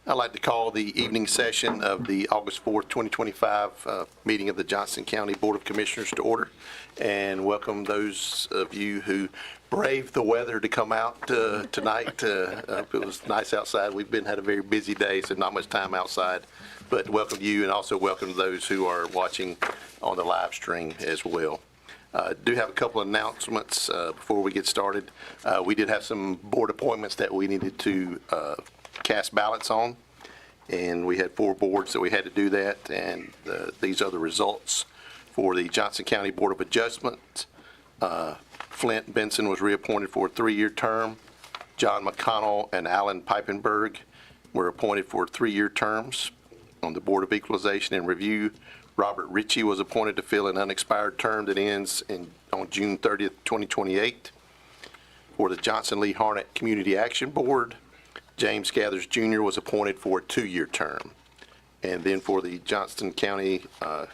I'd like to call the evening session of the August 4th, 2025 meeting of the Johnston County Board of Commissioners to order, and welcome those of you who braved the weather to come out tonight. It was nice outside. We've had a very busy day, so not much time outside, but welcome you, and also welcome those who are watching on the live stream as well. Do have a couple of announcements before we get started. We did have some board appointments that we needed to cast ballots on, and we had 4 boards that we had to do that, and these are the results for the Johnston County Board of Adjustment. Flint Benson was reappointed for a 3-year term. John McConnell and Alan Pippenberg were appointed for 3-year terms. On the Board of Equalization and Review, Robert Ritchie was appointed to fill an unexpired term that ends on June 30th, 2028. For the Johnson Lee Harnett Community Action Board, James Gathers Jr. was appointed for a 2-year term. And then for the Johnston County the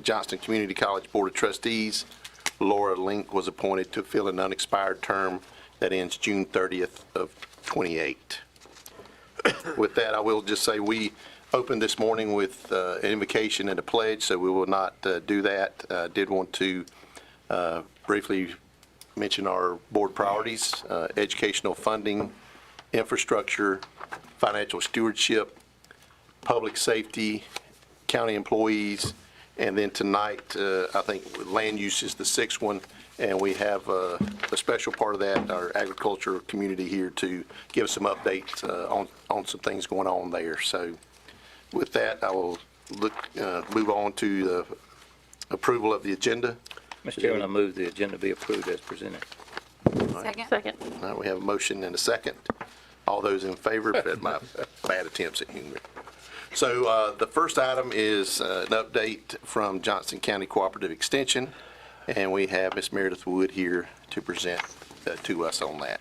Johnston Community College Board of Trustees, Laura Link was appointed to fill an unexpired term that ends June 30th of 28. With that, I will just say we opened this morning with an invocation and a pledge, so we will not do that. I did want to briefly mention our board priorities: educational funding, infrastructure, financial stewardship, public safety, county employees, and then tonight, I think land use is the 6th one, and we have a special part of that, our agriculture community here to give us some updates on some things going on there. So with that, I will move on to the approval of the agenda. Mr. Chairman, I move the agenda be approved as presented. Second. All right, we have a motion and a second. All those in favor? My bad attempts at humor. So the first item is an update from Johnston County Cooperative Extension, and we have Ms. Meredith Wood here to present to us on that.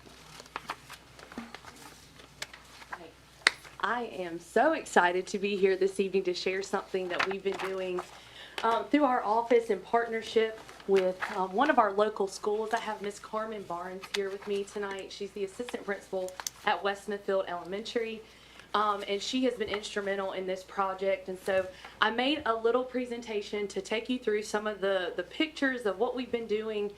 I am so excited to be here this evening to share something that we've been doing through our office in partnership with one of our local schools. I have Ms. Carmen Barnes here with me tonight. She's the assistant principal at West Smithfield Elementary, and she has been instrumental in this project. And so I made a little presentation to take you through some of the pictures of what we've been doing.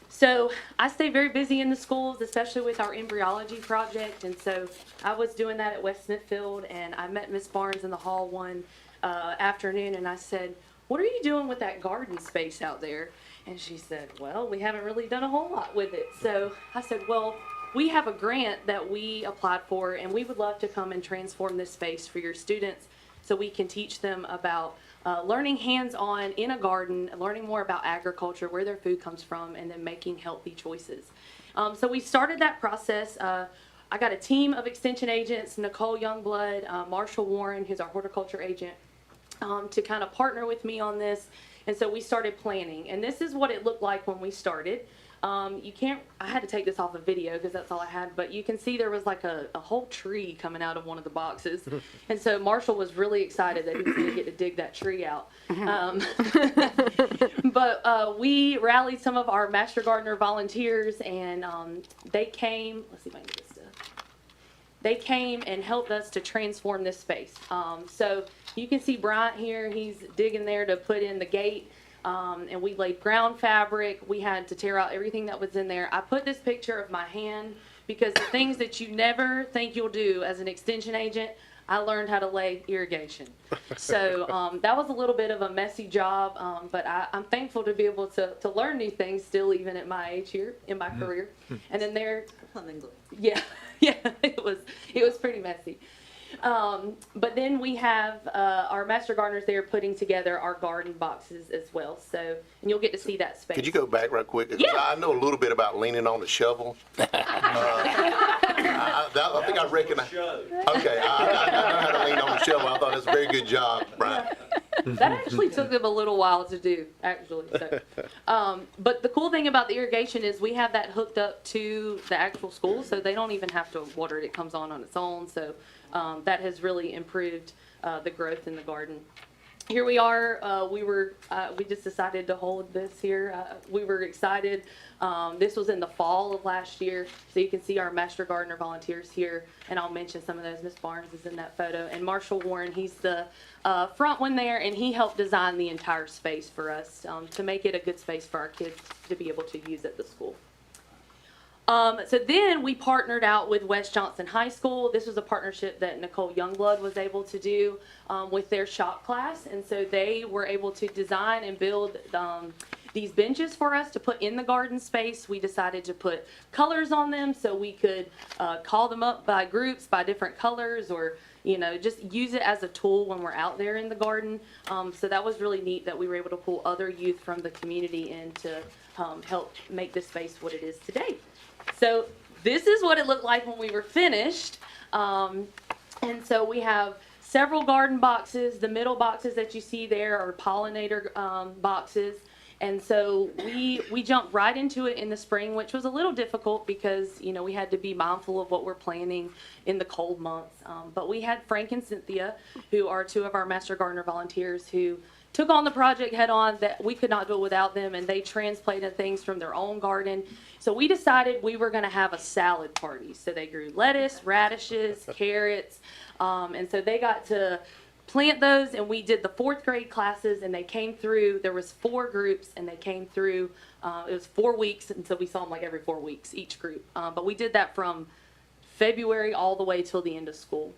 So I stay very busy in the schools, especially with our embryology project, and so I was doing that at West Smithfield, and I met Ms. Barnes in the hall one afternoon, and I said, "What are you doing with that garden space out there?" And she said, "Well, we haven't really done a whole lot with it." So I said, "Well, we have a grant that we applied for, and we would love to come and transform this space for your students so we can teach them about learning hands-on in a garden, learning more about agriculture, where their food comes from, and then making healthy choices." So we started that process. I got a team of extension agents, Nicole Youngblood, Marshall Warren, who's our horticulture agent, to kind of partner with me on this. And so we started planning, and this is what it looked like when we started. I had to take this off of video because that's all I had, but you can see there was like a whole tree coming out of one of the boxes. And so Marshall was really excited that he was going to get to dig that tree out. But we rallied some of our Master Gardener volunteers, and they came, let's see if I can get this stuff. They came and helped us to transform this space. So you can see Bryant here, he's digging there to put in the gate. And we laid ground fabric. We had to tear out everything that was in there. I put this picture of my hand because the things that you never think you'll do as an extension agent, I learned how to lay irrigation. So that was a little bit of a messy job, but I'm thankful to be able to learn new things still, even at my age here in my career. And then there, yeah, it was pretty messy. But then we have our master gardeners there putting together our garden boxes as well. So, and you'll get to see that space. Could you go back real quick? Because yeah. I know a little bit about leaning on the shovel. I think I recognize. Okay, I know how to lean on the shovel. I thought it was a very good job, Brian. That actually took them a little while to do, actually. So, but the cool thing about the irrigation is we have that hooked up to the actual school, so they don't even have to water it. It comes on its own. So that has really improved the growth in the garden. here we are. We just decided to hold this here. We were excited. This was in the fall of last year, so you can see our Master Gardener volunteers here, and I'll mention some of those. Miss Barnes is in that photo, and Marshall Warren, he's the front one there, and he helped design the entire space for us to make it a good space for our kids to be able to use at the school. So then we partnered out with West Johnston High School. This was a partnership that Nicole Youngblood was able to do with their shop class. And so they were able to design and build these benches for us to put in the garden space. We decided to put colors on them so we could call them up by groups, by different colors, or just use it as a tool when we're out there in the garden. So that was really neat that we were able to pull other youth from the community in to help make this space what it is today. So this is what it looked like when we were finished. And so we have several garden boxes. The middle boxes that you see there are pollinator boxes. And so we jumped right into it in the spring, which was a little difficult because, we had to be mindful of what we're planting in the cold months. But we had Frank and Cynthia, who are two of our Master Gardener volunteers, who took on the project head on. That we could not do it without them, and they transplanted things from their own garden. So we decided we were going to have a salad party. So they grew lettuce, radishes, carrots, and so they got to plant those, and we did the 4th grade classes, and they came through. There was 4 groups, and they came through. It was 4 weeks, and so we saw them like every 4 weeks, each group. But we did that from February all the way till the end of school.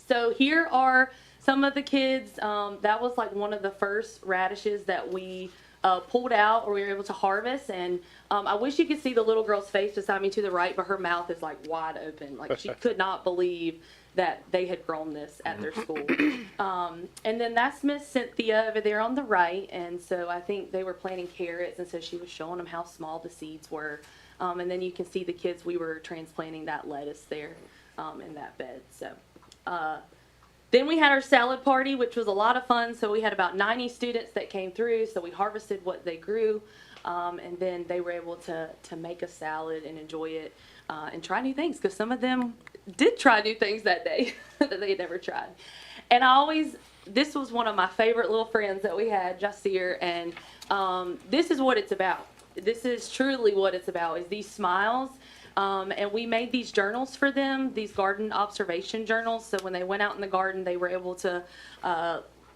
So here are some of the kids. That was like one of the first radishes that we pulled out, or we were able to harvest. And I wish you could see the little girl's face beside me to the right, but her mouth is like wide open. Like she could not believe that they had grown this at their school. And then that's Miss Cynthia over there on the right. And so I think they were planting carrots, and so she was showing them how small the seeds were. And then you can see the kids, we were transplanting that lettuce there in that bed. So then we had our salad party, which was a lot of fun. So we had about 90 students that came through. So we harvested what they grew, and then they were able to make a salad and enjoy it and try new things, because some of them did try new things that day that they had never tried. And this was one of my favorite little friends that we had, Jasir, and this is what it's about. This is truly what it's about, is these smiles. And we made these journals for them, these garden observation journals. So when they went out in the garden, they were able to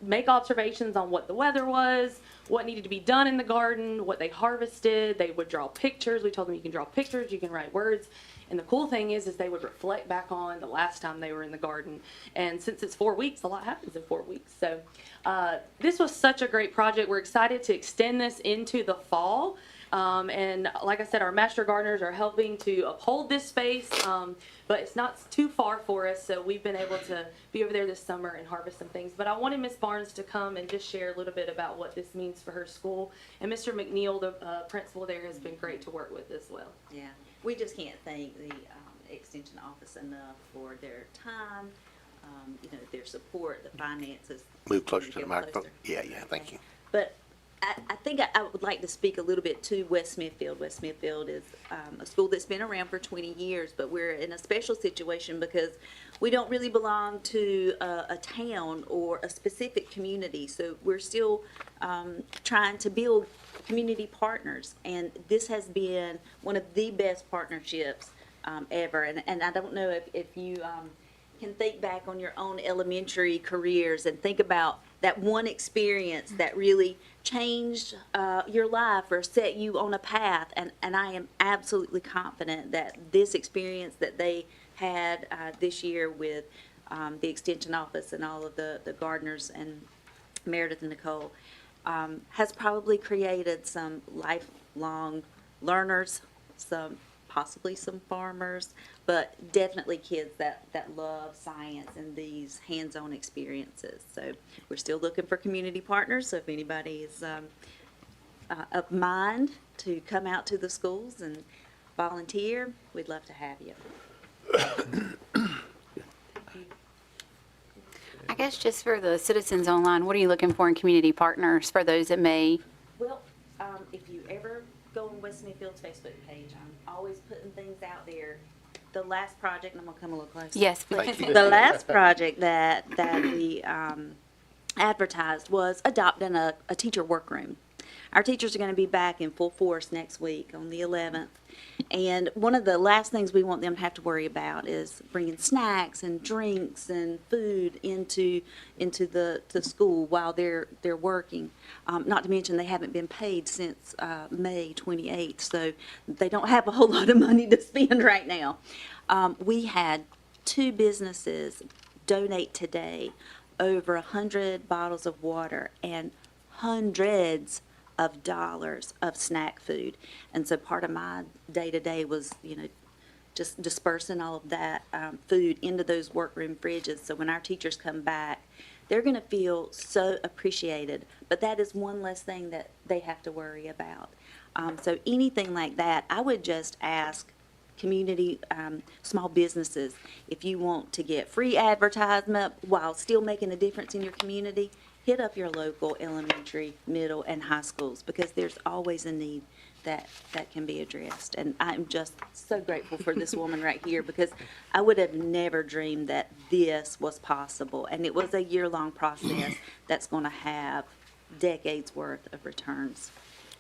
make observations on what the weather was, what needed to be done in the garden, what they harvested. They would draw pictures. We told them you can draw pictures, you can write words. And the cool thing is they would reflect back on the last time they were in the garden. And since it's 4 weeks, a lot happens in 4 weeks. So this was such a great project. We're excited to extend this into the fall. And like I said, our Master Gardeners are helping to uphold this space, but it's not too far for us, so we've been able to be over there this summer and harvest some things. But I wanted Miss Barnes to come and just share a little bit about what this means for her school. And Mr. McNeil, the principal there, has been great to work with as well. Yeah, we just can't thank the Extension Office enough for their time, their support, the finances. Move closer to the microphone. Yeah, thank you. But I think I would like to speak a little bit to West Smithfield. West Smithfield is a school that's been around for 20 years, but we're in a special situation because we don't really belong to a town or a specific community. So we're still trying to build community partners, and this has been one of the best partnerships ever. And I don't know if you can think back on your own elementary careers and think about that one experience that really changed your life or set you on a path. And I am absolutely confident that this experience that they had this year with the Extension Office and all of the gardeners and Meredith and Nicole has probably created some lifelong learners, possibly some farmers, but definitely kids that love science and these hands-on experiences. So we're still looking for community partners, so if anybody is of mind to come out to the schools and volunteer, we'd love to have you. I guess just for the citizens online, what are you looking for in community partners for those that may? Well, if you ever go on West Smithfield's Facebook page, I'm always putting things out there. The last project, and I'm gonna come a little closer. Yes, please. Thank you. The last project that we advertised was adopting a teacher workroom. Our teachers are going to be back in full force next week on the 11th. And one of the last things we want them to have to worry about is bringing snacks and drinks and food into the school while they're working. Not to mention they haven't been paid since May 28th, so they don't have a whole lot of money to spend right now. We had 2 businesses donate today over 100 bottles of water and hundreds of dollars of snack food. And so part of my day-to-day was, just dispersing all of that food into those workroom fridges. So when our teachers come back, they're going to feel so appreciated. But that is one less thing that they have to worry about. So anything like that, I would just ask community, small businesses, if you want to get free advertisement while still making a difference in your community, hit up your local elementary, middle, and high schools, because there's always a need that can be addressed. And I'm just so grateful for this woman right here, because I would have never dreamed that this was possible. And it was a year-long process that's going to have decades worth of returns.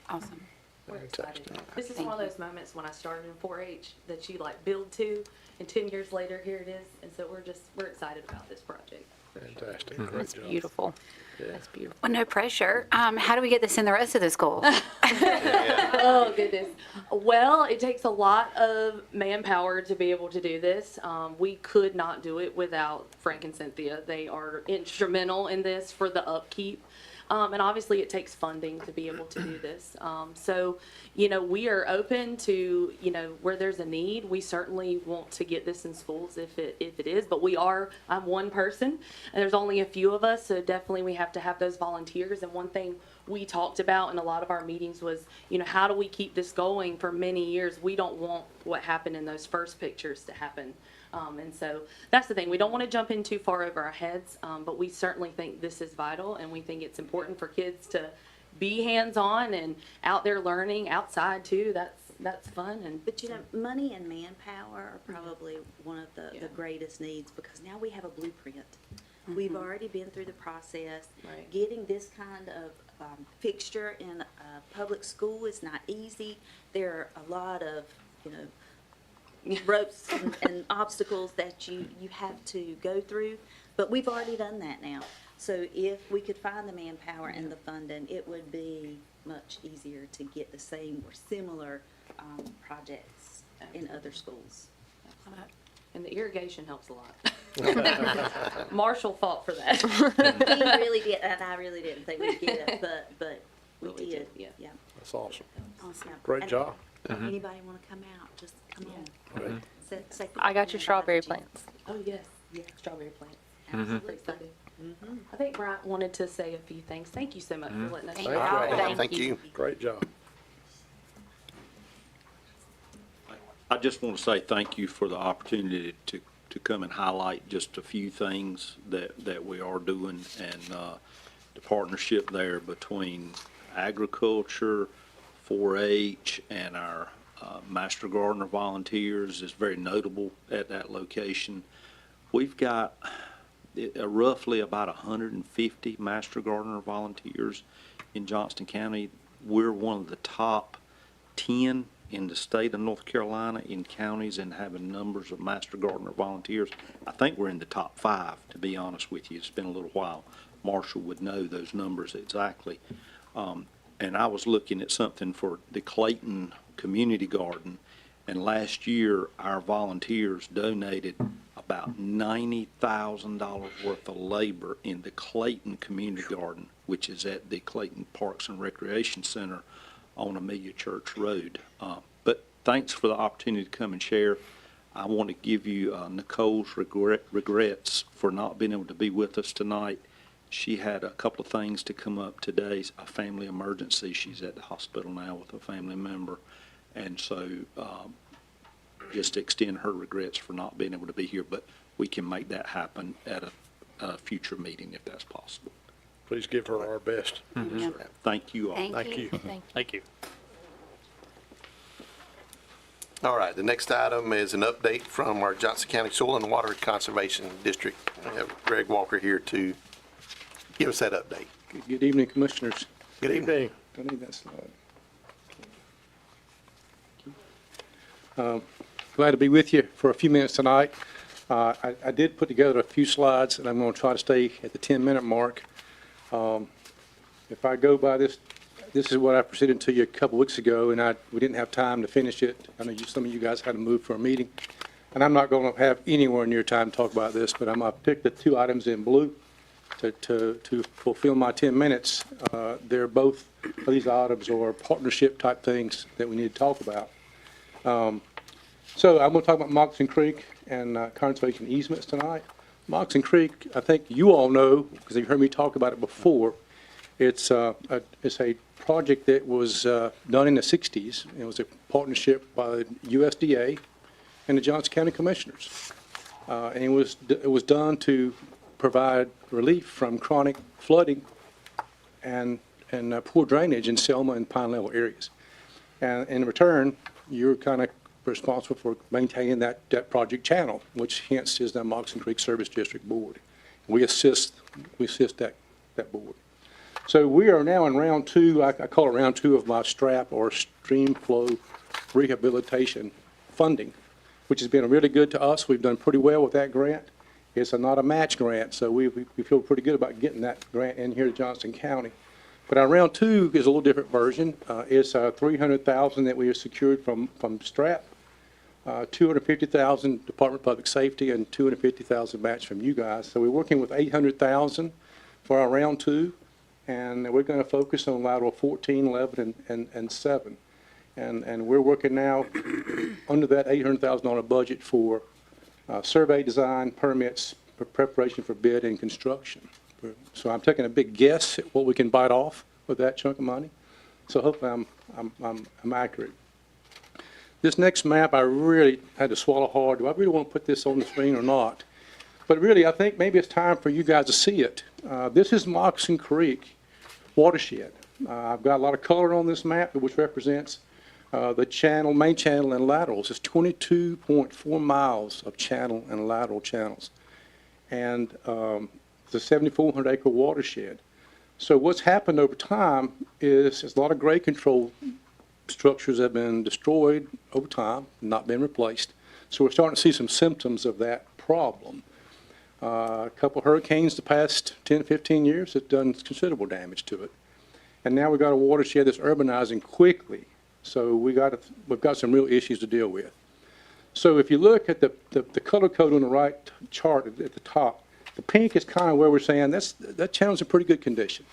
Awesome. We're excited. This is one of those moments when I started in 4-H that you build to, and 10 years later, here it is. And so we're excited about this project. Fantastic. Great That's job. beautiful. That's beautiful. Well, no pressure. How do we get this in the rest of the schools? Oh, goodness. Well, it takes a lot of manpower to be able to do this. We could not do it without Frank and Cynthia. They are instrumental in this for the upkeep. And obviously it takes funding to be able to do this. So, we are open to, where there's a need. We certainly want to get this in schools if it is, but I'm one person and there's only a few of us. So definitely we have to have those volunteers. And one thing we talked about in a lot of our meetings was, how do we keep this going for many years? We don't want what happened in those first pictures to happen. And so that's the thing. We don't want to jump in too far over our heads, but we certainly think this is vital, and we think it's important for kids to be hands-on and out there learning outside too. That's fun. But money and manpower are probably one of the greatest needs, because now we have a blueprint. Mm-hmm. We've already been through the process. Right. Getting this kind of fixture in a public school is not easy. There are a lot of, ropes and obstacles that you have to go through, but we've already done that now. So if we could find the manpower and the funding, it would be much easier to get the same or similar projects in other schools. And the irrigation helps a lot. Marshall fought for that. He really did, and I really didn't think we'd get it, but we But we did. did, yeah. That's awesome. Awesome. Great And job. if anybody want to come out, just come on. Great. Say I got your strawberry thank you. plants. Oh, yes. Yeah, strawberry plants. Absolutely. Excited. I think Bryant wanted to say a few things. Thank you so much for letting us Thank share. you. Thank you. Great job. I just want to say thank you for the opportunity to come and highlight just a few things that we are doing, and the partnership there between agriculture, 4-H, and our Master Gardener volunteers is very notable at that location. We've got roughly about 150 Master Gardener volunteers in Johnston County. We're one of the top 10 in the state of North Carolina in counties and having numbers of Master Gardener volunteers. I think we're in the top 5, to be honest with you. It's been a little while. Marshall would know those numbers exactly. And I was looking at something for the Clayton Community Garden, and last year our volunteers donated about $90,000 worth of labor in the Clayton Community Garden, which is at the Clayton Parks and Recreation Center on Amelia Church Road. But thanks for the opportunity to come and share. I want to give you Nicole's regrets for not being able to be with us tonight. She had a couple of things to come up today, a family emergency. She's at the hospital now with a family member. And so just extend her regrets for not being able to be here, but we can make that happen at a future meeting if that's possible. Please give her our best. Thank you all. Thank you. Thank you. All right, the next item is an update from our Johnston County Soil and Water Conservation District. We have Greg Walker here to Give us that update. Good evening, Commissioners. Good evening. Evening. Don't need that slide. Glad to be with you for a few minutes tonight. I did put together a few slides, and I'm going to try to stay at the 10-minute mark. If I go by this is what I presented to you a couple weeks ago, and we didn't have time to finish it. I know some of you guys had to move for a meeting, and I'm not going to have anywhere near time to talk about this, but I picked the two items in blue to fulfill my 10 minutes. They're both of these items are partnership type things that we need to talk about. So I'm going to talk about Moccasin Creek and conservation easements tonight. Moccasin Creek, I think you all know, because you've heard me talk about it before. It's a project that was done in the 60s. It was a partnership by the USDA and the Johnston County Commissioners. And it was done to provide relief from chronic flooding and poor drainage in Selma and Pine Level areas. And in return, you're kind of responsible for maintaining that project channel, which hence is the Moccasin Creek Service District Board. We assist that board. So we are now in round two. I call it round two of my STRAP, or Stream Flow Rehabilitation funding, which has been really good to us. We've done pretty well with that grant. It's not a match grant, so we feel pretty good about getting that grant in here to Johnston County. But our round two is a little different version. It's $300,000 that we have secured from STRAP, $250,000 Department of Public Safety, and $250,000 match from you guys. So we're working with $800,000 for our round two, and we're going to focus on lateral 14, 11, and 7. And we're working now under that $800,000 budget for survey design, permits, for preparation for bid and construction. So I'm taking a big guess at what we can bite off with that chunk of money. So hopefully I'm accurate. This next map I really had to swallow hard. Do I really want to put this on the screen or not? But really, I think maybe it's time for you guys to see it. This is Moccasin Creek watershed. I've got a lot of color on this map, which represents the channel, main channel, and laterals. It's 22.4 miles of channel and lateral channels. And it's a 7,400 acre watershed. So what's happened over time is a lot of grade control structures have been destroyed over time, not been replaced. So we're starting to see some symptoms of that problem. A couple hurricanes the past 10, 15 years have done considerable damage to it. And now we've got a watershed that's urbanizing quickly. So we've got some real issues to deal with. So if you look at the color code on the right chart at the top, the pink is kind of where we're saying that channel's in pretty good condition.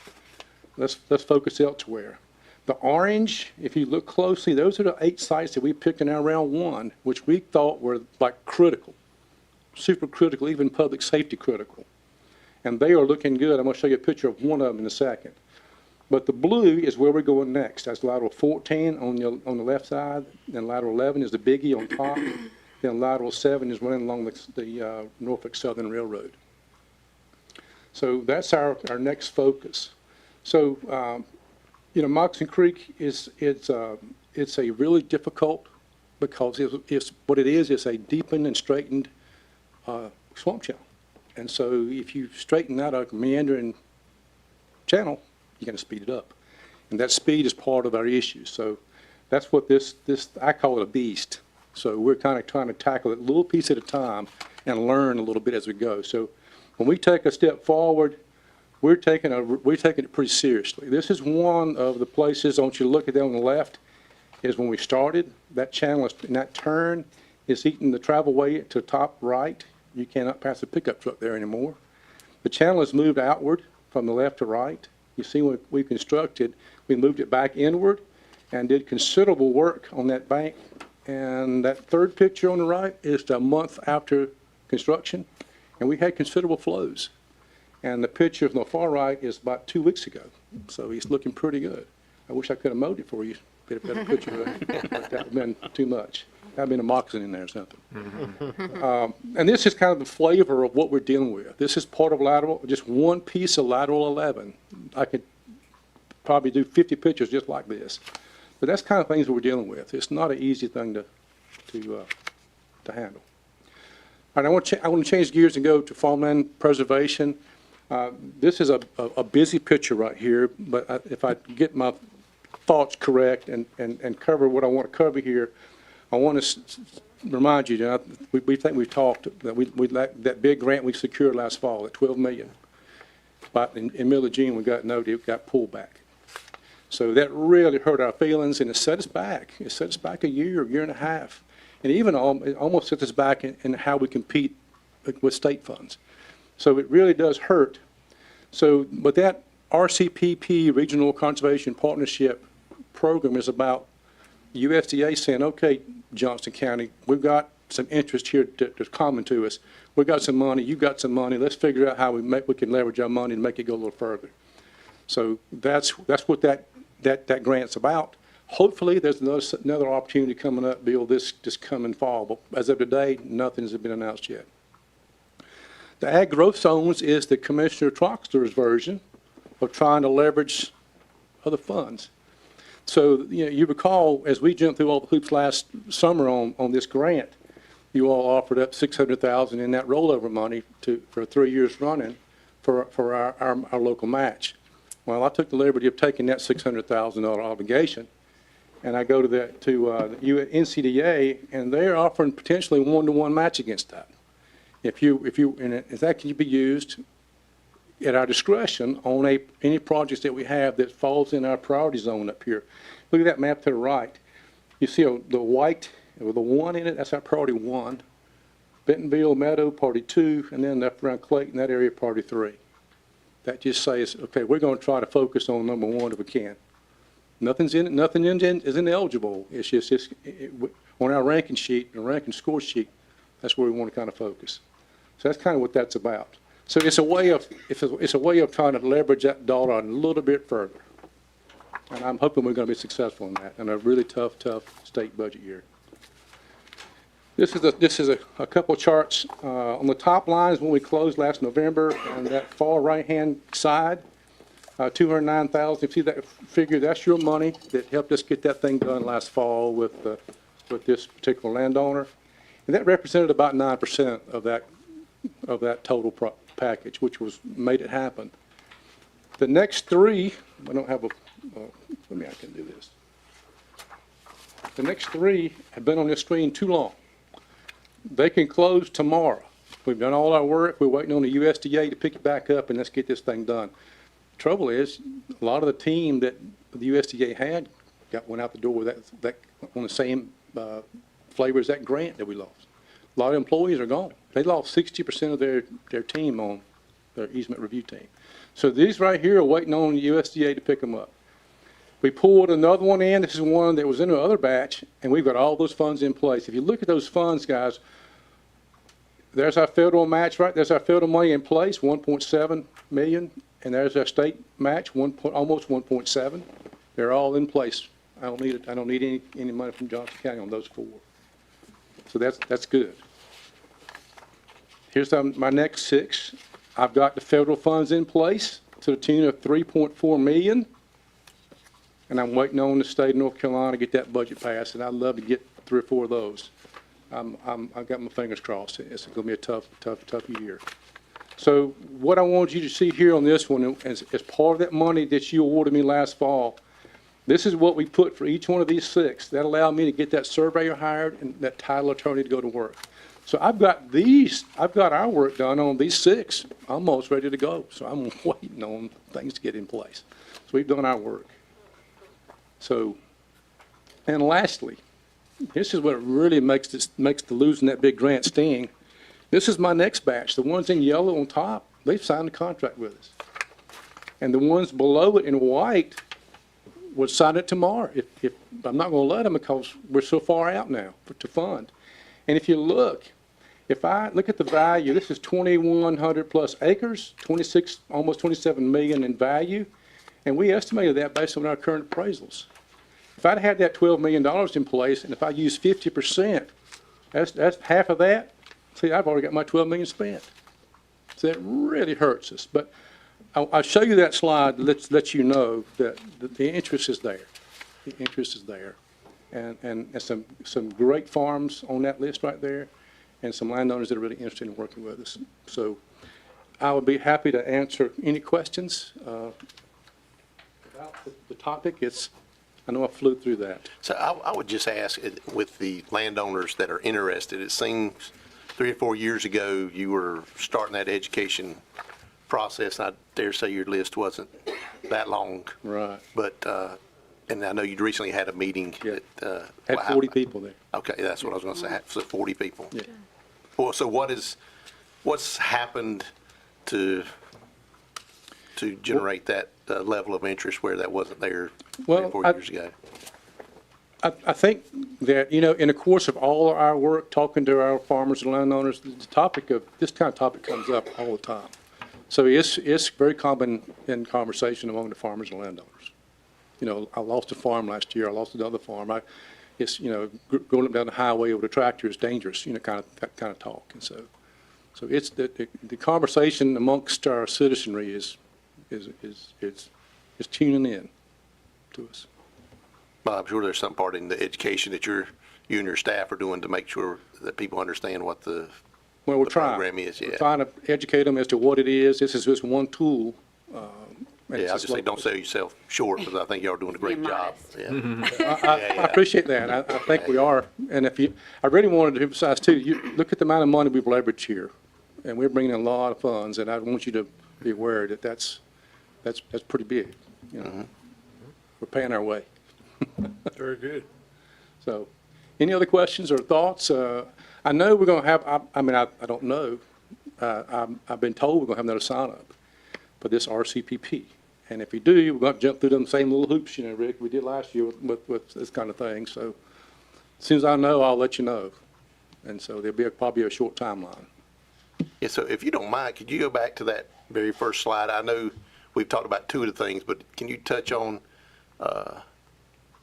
Let's focus elsewhere. The orange, if you look closely, those are the 8 sites that we picked in our round one, which we thought were like critical, super critical, even public safety critical. And they are looking good. I'm going to show you a picture of one of them in a second. But the blue is where we're going next. That's lateral 14 on the left side, then lateral 11 is the biggie on top, then lateral 7 is running along the Norfolk Southern Railroad. So that's our next focus. So, Moccasin Creek it's a really difficult, because it's what it is a deepened and straightened swamp channel. And so if you straighten out a meandering channel, you're going to speed it up. And that speed is part of our issue. So that's what this I call it a beast. So we're kind of trying to tackle it a little piece at a time and learn a little bit as we go. So when we take a step forward, we're taking it pretty seriously. This is one of the places, I want you to look at that on the left, is when we started. That channel is, in that turn, is eating the travel way to top right. You cannot pass a pickup truck there anymore. The channel has moved outward from the left to right. You see, when we constructed, we moved it back inward and did considerable work on that bank. And that third picture on the right is a month after construction, and we had considerable flows. And the picture on the far right is about 2 weeks ago, so he's looking pretty good. I wish I could have mowed it for you. Get a better picture of it. That would have been too much. That would have been a moccasin in there or something. And this is kind of the flavor of what we're dealing with. This is part of lateral, just one piece of lateral 11. I could probably do 50 pictures just like this. But that's kind of things that we're dealing with. It's not an easy thing to handle. All right, I want to change gears and go to farmland preservation. This is a busy picture right here, but if I get my thoughts correct and cover what I want to cover here, I want to remind you, that we think we've talked, that that big grant we secured last fall, at $12 million. But in middle of June, we got noted, it got pulled back. So that really hurt our feelings, and it set us back. It set us back a year and a half. And even it almost set us back in how we compete with state funds. So it really does hurt. So, but that RCPP, Regional Conservation Partnership Program, is about USDA saying, okay, Johnston County, we've got some interest here that's common to us. We've got some money, you've got some money, let's figure out how we can leverage our money and make it go a little further. So that's what that grant's about. Hopefully, there's another opportunity coming up, Bill, this coming fall, but as of today, nothing's been announced yet. The ag growth zones is the Commissioner Troxler's version of trying to leverage other funds. So, you recall, as we jumped through all the hoops last summer on this grant, you all offered up $600,000 in that rollover money for 3 years running for our local match. Well, I took the liberty of taking that $600,000 obligation, and I go to the NCDA, and they're offering potentially one-to-one match against that. If that can be used at our discretion on any projects that we have that falls in our priority zone up here. Look at that map to the right. You see the white with the 1 in it, that's our priority 1. Bentonville, Meadow, priority 2, and then up around Clayton, that area, priority 3. That just says, okay, we're going to try to focus on number 1 if we can. Nothing isn't eligible. It's just on our ranking sheet, the ranking score sheet, that's where we want to kind of focus. So that's kind of what that's about. So it's a way of trying to leverage that dollar a little bit further. And I'm hoping we're going to be successful in that in a really tough state budget year. This is a couple of charts. On the top line is when we closed last November, and that far right-hand side, $209,000. You see that figure? That's your money that helped us get that thing done last fall with this particular landowner, and that represented about 9% of that total package, which made it happen. The next three, I don't have I can do this. The next three have been on this screen too long. They can close tomorrow. We've done all our work. We're waiting on the USDA to pick it back up, and let's get this thing done. The trouble is, a lot of the team that the USDA had went out the door with that on the same flavor as that grant that we lost. A lot of employees are gone. They lost 60% of their team on their easement review team. So these right here are waiting on the USDA to pick them up. We pulled another one in. This is one that was in another batch, and we've got all those funds in place. If you look at those funds, guys, there's our federal match, right? There's our federal money in place, $1.7 million, and there's our state match, almost 1.7. They're all in place. I don't need any money from Johnston County on those 4. So that's good. Here's my next 6. I've got the federal funds in place to the tune of $3.4 million. And I'm waiting on the state of North Carolina to get that budget passed, and I'd love to get 3 or 4 of those. I've got my fingers crossed. It's going to be a tough year. So what I want you to see here on this one is part of that money that you awarded me last fall. This is what we put for each one of these 6. That allowed me to get that surveyor hired and that title attorney to go to work. So I've got our work done on these 6, almost ready to go. So I'm waiting on things to get in place. So we've done our work. So, and lastly, this is what really makes the losing that big grant sting. This is my next batch. The ones in yellow on top, they've signed a contract with us. And the ones below it in white would sign it tomorrow. If I'm not going to let them because we're so far out now to fund. And if you look, if I look at the value, this is 2,100 plus acres, almost 27 million in value. And we estimated that based on our current appraisals. If I'd had that $12 million in place, and if I use 50%, that's half of that. See, I've already got my $12 million spent. So that really hurts us. But I'll show you that slide to let you know that the interest is there. The interest is there. And some great farms on that list right there, and some landowners that are really interested in working with us. So I would be happy to answer any questions about the topic. I know I flew through that. So I would just ask, with the landowners that are interested, it seems 3 or 4 years ago, you were starting that education process, and I dare say your list wasn't that long. Right. But, and I know you'd recently had a meeting. Yeah. That, Had 40 people there. Okay, that's what I was going to say, so 40 people. Yeah. Well, so what's happened to generate that level of interest where that wasn't there 3 Well, or 4 years ago? I think that, in the course of all our work, talking to our farmers and landowners, this kind of topic comes up all the time. So it's very common in conversation among the farmers and landowners. I lost a farm last year, I lost another farm. Going up down the highway with a tractor is dangerous, that kind of talk. And so it's the conversation amongst our citizenry is tuning in to us. Well, I'm sure there's some part in the education that you and your staff are doing to make sure that people understand what the Well, we're the trying. program is, We're yeah. trying to educate them as to what it is. This is just one tool. And Yeah, it's I was just saying, don't sell yourself short, because I think y'all are doing a great Be job. modest. Yeah. I appreciate that. I think we are. And I really wanted to emphasize too, you look at the amount of money we've leveraged here, and we're bringing in a lot of funds, and I want you to be aware that that's pretty big. We're paying our way. Very good. So, any other questions or thoughts? I know we're going to have, I don't know. I've been told we're going to have another sign-up for this RCPP. And if we do, we're going to jump through them same little hoops, Rick, we did last year with this kind of thing. So, as soon as I know, I'll let you know. And so there'll be probably a short timeline. Yeah, so if you don't mind, could you go back to that very first slide? I know we've talked about 2 of the things, but can you touch on,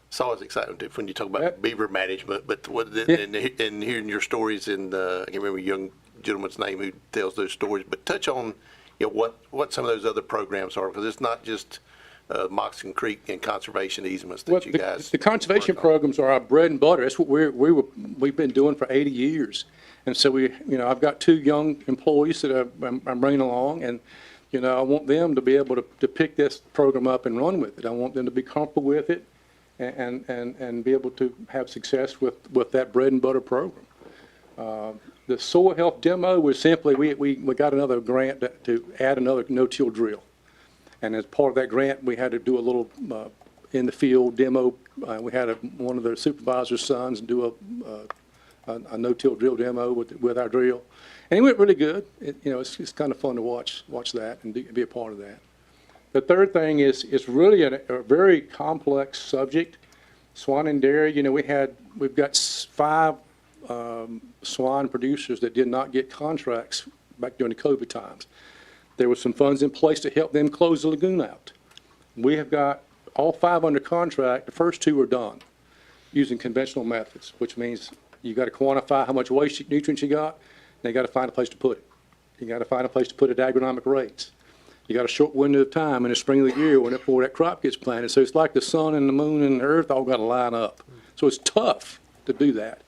it's always exciting when you talk about Yep. beaver management, but and hearing your stories, and I can't remember a young gentleman's name who tells those stories, but touch on what some of those other programs are, because it's not just Moxon Creek and conservation easements that you guys. The conservation work on. programs are our bread and butter. That's what we've been doing for 80 years. And so I've got 2 young employees that I'm bringing along, and I want them to be able to pick this program up and run with it. I want them to be comfortable with it and be able to have success with that bread and butter program. The soil health demo was simply, we got another grant to add another no-till drill. And as part of that grant, we had to do a little in the field demo. We had one of the supervisor's sons do a no-till drill demo with our drill. And it went really good. It's kind of fun to watch that and be a part of that. The third thing is really a very complex subject. Swine and dairy, we've got 5 swine producers that did not get contracts back during the COVID times. There were some funds in place to help them close the lagoon out. We have got all 5 under contract. The first 2 are done using conventional methods, which means you got to quantify how much waste nutrients you got, and you got to find a place to put it. You got to find a place to put it at agronomic rates. You got a short window of time in the spring of the year before that crop gets planted. So it's like the sun and the moon and the earth all got to line up. So it's tough to do that.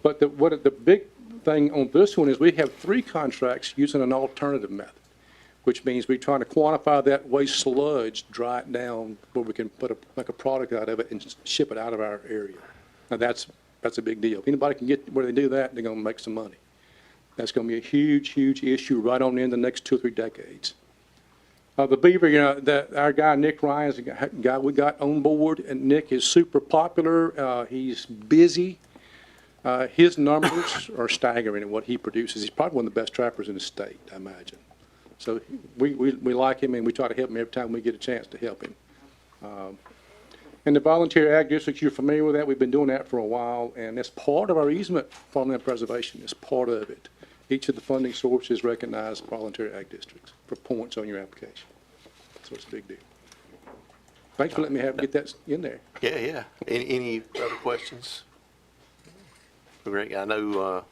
But the big thing on this one is we have 3 contracts using an alternative method, which means we're trying to quantify that waste sludge, dry it down, where we can make a product out of it and ship it out of our area. Now that's a big deal. If anybody can get where they do that, they're going to make some money. That's going to be a huge, huge issue right on in the next 2 or 3 decades. The beaver, our guy Nick Ryan's a guy we got on board, and Nick is super popular. He's busy. His numbers are staggering at what he produces. He's probably one of the best trappers in the state, I imagine. So we like him, and we try to help him every time we get a chance to help him. And the volunteer ag districts, you're familiar with that. We've been doing that for a while, and it's part of our easement farmland preservation. It's part of it. Each of the funding sources recognize volunteer ag districts for points on your application. So it's a big deal. Thanks for letting me get that in there. Yeah. Any other questions? Great. I know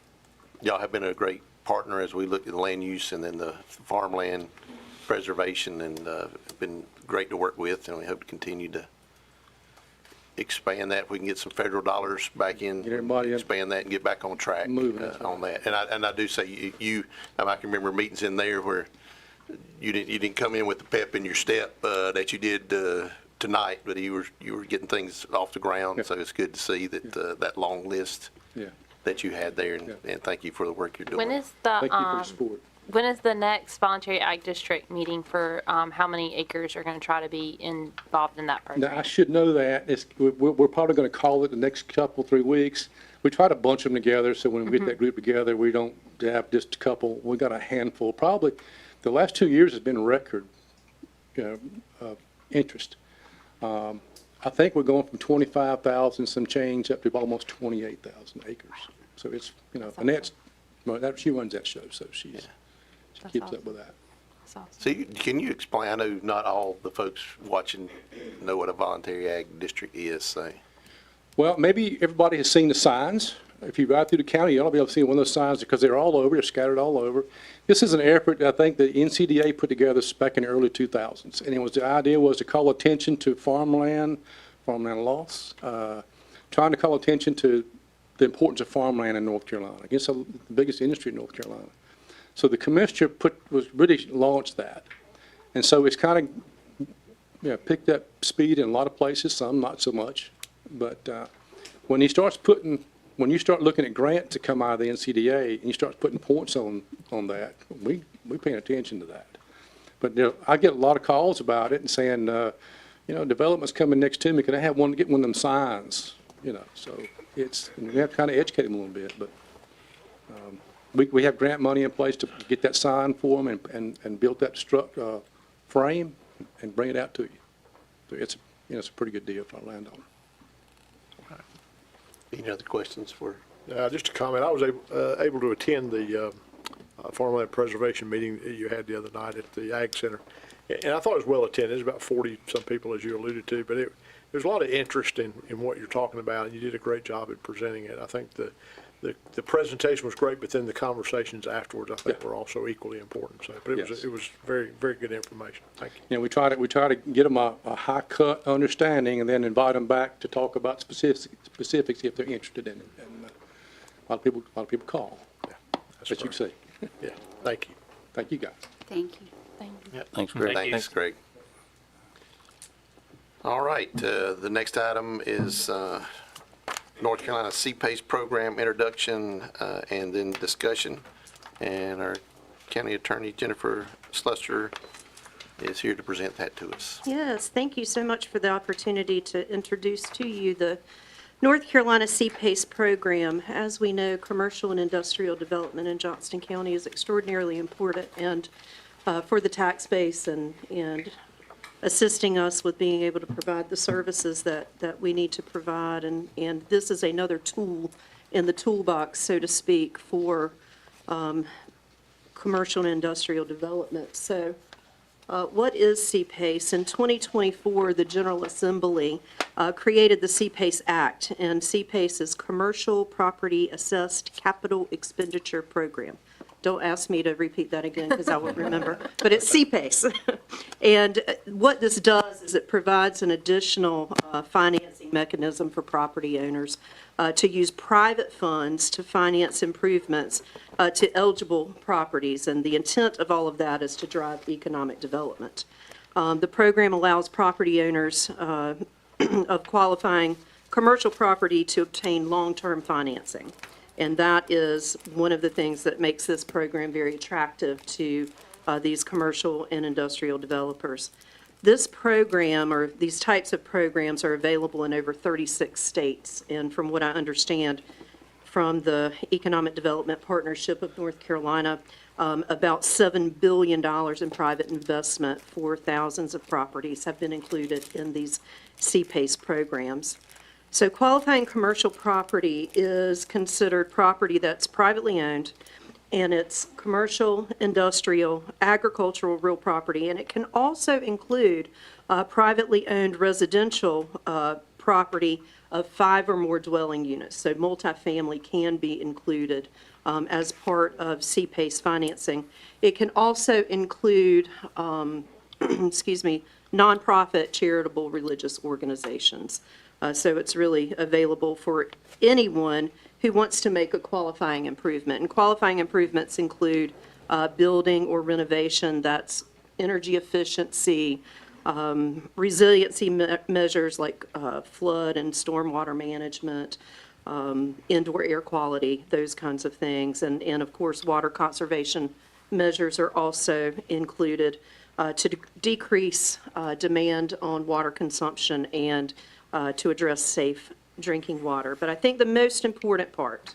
y'all have been a great partner as we look at the land use and then the farmland preservation, and it's been great to work with, and we hope to continue to expand that. If we can get some federal dollars back in, Get everybody in. expand that and get back on track Moving. on that. And I do say I can remember meetings in there where you didn't come in with the pep in your step that you did tonight, but you were getting things off the ground. Yeah. So it's good to see that that long list Yeah. that you had there, Yeah. and thank you for the work you're doing. When is Thank you for the, the support. when is the next voluntary ag district meeting for, how many acres are gonna try to be involved in that Now, I program? should know that. We're probably going to call it the next couple, 3 weeks. We try to bunch them together, so when we get that group together, we don't have just a couple. We got a handful. Probably the last 2 years has been record, interest. I think we're going from 25,000 some change up to almost 28,000 acres. So it's, Annette's, well, she runs that show, so she That's keeps up awesome. with that. That's awesome. So can you explain, I know not all the folks watching know what a voluntary ag district is, so. Well, maybe everybody has seen the signs. If you ride through the county, you ought to be able to see one of those signs because they're all over, they're scattered all over. This is an effort I think the NCDA put together back in the early 2000s. And the idea was to call attention to farmland loss, trying to call attention to the importance of farmland in North Carolina. I guess the biggest industry in North Carolina. So the commissioner was really launched that. And so it's kind of, picked up speed in a lot of places, some not so much. But when you start looking at grants that come out of the NCDA and you start putting points on that, we paying attention to that. But I get a lot of calls about it and saying, development's coming next to me. Can I get one of them signs? So we have to kind of educate them a little bit. But we have grant money in place to get that sign for them and build that frame and bring it out to you. So it's a pretty good deal for a landowner. Any other questions for? Just a comment, I was able to attend the farmland preservation meeting that you had the other night at the Ag Center. And I thought it was well attended. There's about 40-some people, as you alluded to, but there's a lot of interest in what you're talking about, and you did a great job at presenting it. I think the presentation was great, but then the conversations afterwards, I think, were also equally important. So, but Yes. it was very, very good information. Thank you. We try to get them a high-cut understanding and then invite them back to talk about specifics if they're interested in it. And a lot of people call, Yeah, that's as you great. say. Yeah, thank you. Thank you, guys. Thank you. Thanks, Greg. Thanks, Greg. All right, the next item is North Carolina CPACE program introduction and then discussion. And our county attorney, Jennifer Slusser, is here to present that to us. Yes, thank you so much for the opportunity to introduce to you the North Carolina CPACE program. As we know, commercial and industrial development in Johnston County is extraordinarily important and for the tax base and assisting us with being able to provide the services that we need to provide. And this is another tool in the toolbox, so to speak, for commercial and industrial development. So what is CPACE? In 2024, the General Assembly created the CPACE Act, and CPACE is Commercial Property Assessed Capital Expenditure Program. Don't ask me to repeat that again because I won't remember, but it's CPACE. And what this does is it provides an additional financing mechanism for property owners to use private funds to finance improvements to eligible properties. And the intent of all of that is to drive economic development. The program allows property owners of qualifying commercial property to obtain long-term financing. And that is one of the things that makes this program very attractive to these commercial and industrial developers. This program, or these types of programs, are available in over 36 states. And from what I understand from the Economic Development Partnership of North Carolina, about $7 billion in private investment for thousands of properties have been included in these CPACE programs. So qualifying commercial property is considered property that's privately owned, and it's commercial, industrial, agricultural real property, and it can also include privately owned residential property of 5 or more dwelling units. So multifamily can be included as part of CPACE financing. It can also include, nonprofit charitable religious organizations. So it's really available for anyone who wants to make a qualifying improvement. And qualifying improvements include building or renovation that's energy efficiency, resiliency measures like flood and stormwater management, indoor air quality, those kinds of things. And of course, water conservation measures are also included to decrease demand on water consumption and to address safe drinking water. But I think the most important part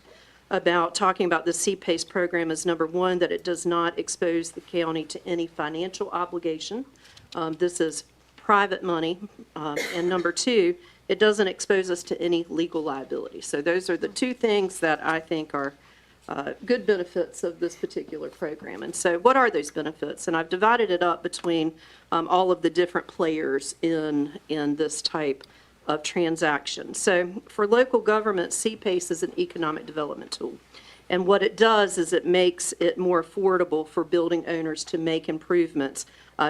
about talking about the CPACE program is, number one, that it does not expose the county to any financial obligation. This is private money. And number two, it doesn't expose us to any legal liability. So those are the two things that I think are good benefits of this particular program. And so what are those benefits? And I've divided it up between all of the different players in this type of transaction. So for local government, CPACE is an economic development tool. And what it does is it makes it more affordable for building owners to make improvements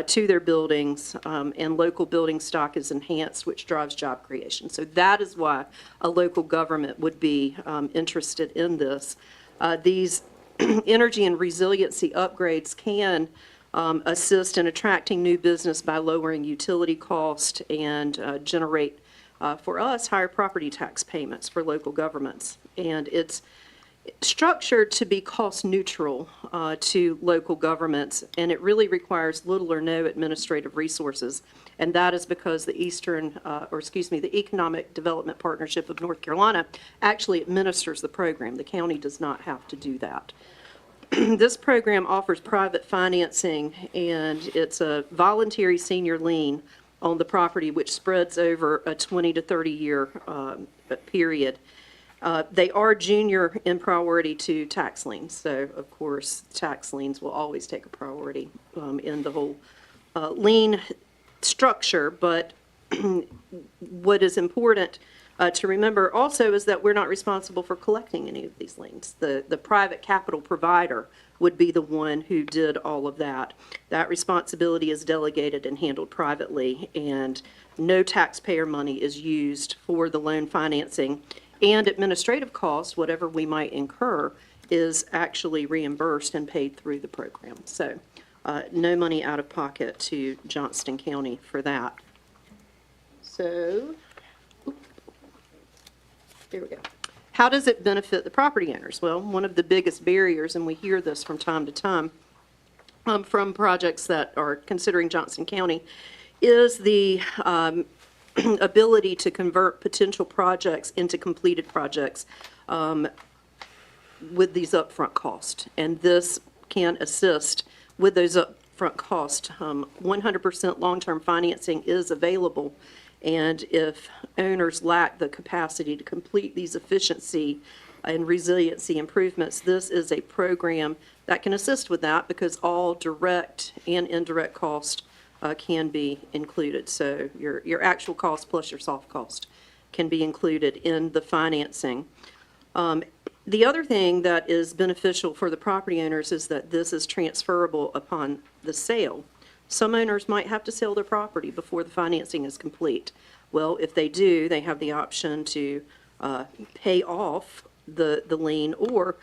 to their buildings, and local building stock is enhanced, which drives job creation. So that is why a local government would be interested in this. These energy and resiliency upgrades can assist in attracting new business by lowering utility cost and generate, for us, higher property tax payments for local governments. And it's structured to be cost neutral to local governments, and it really requires little or no administrative resources. And that is because the the Economic Development Partnership of North Carolina actually administers the program. The county does not have to do that. This program offers private financing, and it's a voluntary senior lien on the property, which spreads over a 20 to 30 year period. They are junior in priority to tax liens, so of course tax liens will always take a priority in the whole lien structure. But what is important to remember also is that we're not responsible for collecting any of these liens. The private capital provider would be the one who did all of that. That responsibility is delegated and handled privately, and no taxpayer money is used for the loan financing. And administrative costs, whatever we might incur, is actually reimbursed and paid through the program. So no money out of pocket to Johnston County for that. So, here we go. How does it benefit the property owners? Well, one of the biggest barriers, and we hear this from time to time from projects that are considering Johnston County, is the ability to convert potential projects into completed projects with these upfront costs. And this can assist with those upfront costs. 100% long-term financing is available, and if owners lack the capacity to complete these efficiency and resiliency improvements, this is a program that can assist with that, because all direct and indirect costs can be included. So your actual cost plus your soft cost can be included in the financing. The other thing that is beneficial for the property owners is that this is transferable upon the sale. Some owners might have to sell their property before the financing is complete. Well, if they do, they have the option to pay off the lien, or